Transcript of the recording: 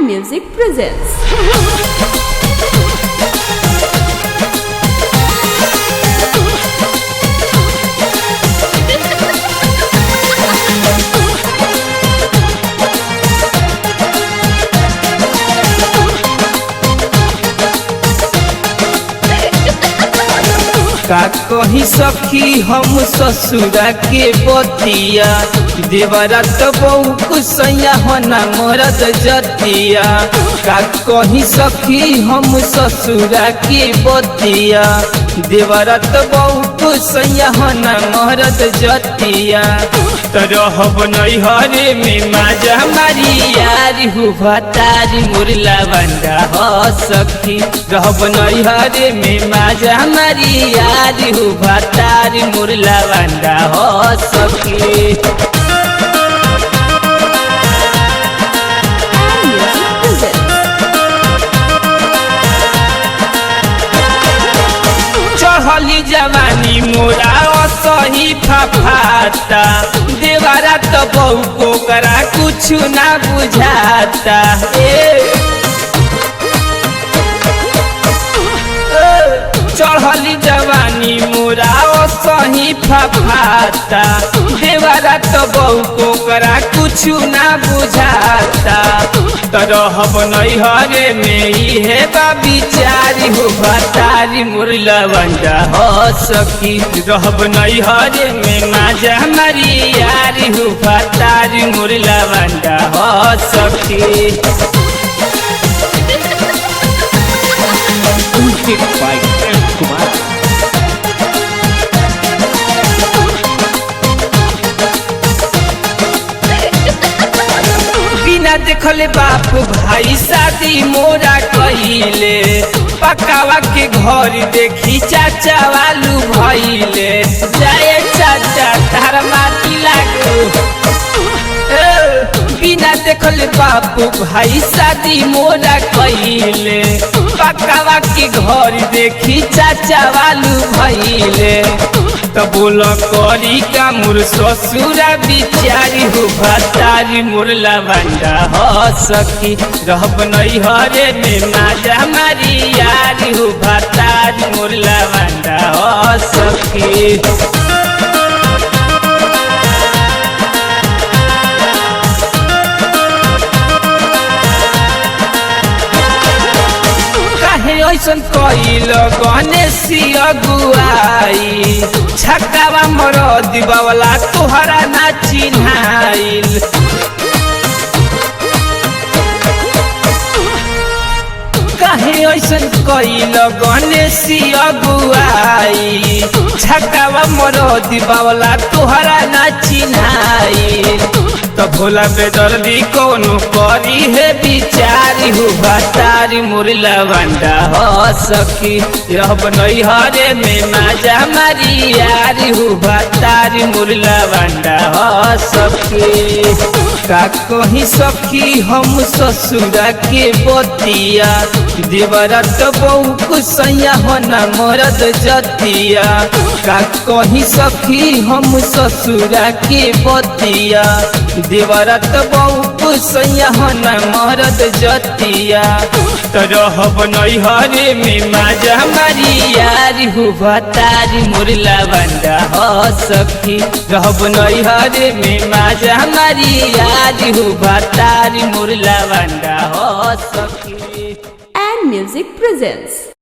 Music presents. का कही सखी हम ससुरा के बतिया देवरा तो बहु कुसैया होना मरद जतिया। का कही सखी हम ससुरा के बतिया देवरा तो बहु कुसैया होना मरद जतिया। तो रहब नैहरे में माजा मारी यारी हुआ तारी मुरला बंदा हो सखी। रहब नैहरे में माजा मारी यारी हुआ तारी मुरला बंदा हो सखी। चढ़ली जवानी मोरा सही फफाता देवारा तो बहु को करा कुछ ना बुझाता। चढ़ली जवानी मोरा सही फफाता देवारा तो बहु को करा कुछ ना बुझाता। तो रहब नैहरे में इहे विचारी हो तारी मुरला बंदा हो सखी। रहब नैहरे में माजा मारी यारी हो तारी मुरला बंदा हो सखी। बिना देखले बाप भाई शादी मोरा कइले पकावा के घर देखी चाचा वालू भइले। जाए चाचा तार माटी लागो बिना देखले बाप भाई शादी मोरा कइले पकावा के घर देखी चाचा वालू भइले। तो बोल करी का मोर ससुरा बिचारी हो तारी मुरला बंदा हो सखी। रहब नैहरे में माजा मारी यारी हो तारी मुरला बंदा हो सखी। ऐसन कइल गणेशी अगुआई छक्कावा मर दिबावला तोहरा ना चिन्हाइल। काहे ऐसन कइल गणेशी अगुआई छक्कावा मर दिबावला तोहरा ना चिन्हाइल। तो भोला बेदर्दी कोनो करी है बिचारी हो तारी मुरला बंदा हो सखी। रहब नैहरे में माजा मारी यारी हो तारी मुरला बंदा हो सखी। का कही सखी हम ससुरा के बतिया देवरा तो बहु कुसैया होना मरद जतिया। का कही सखी हम ससुरा के बतिया देवरा तो बहु कुसैया होना मरद जतिया। तो रहब नैहरे में माजा मारी यारी हुआ तारी मुरला बंदा हो सखी। रहब नैहरे में माजा मारी यारी हुआ तारी मुरला बंदा हो सखी। And Music presents.